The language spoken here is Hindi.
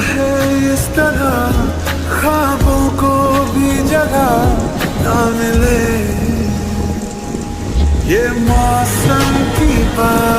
है इस तरह, ख्वाबों को भी जगह ना मिले। ये मौसम की बात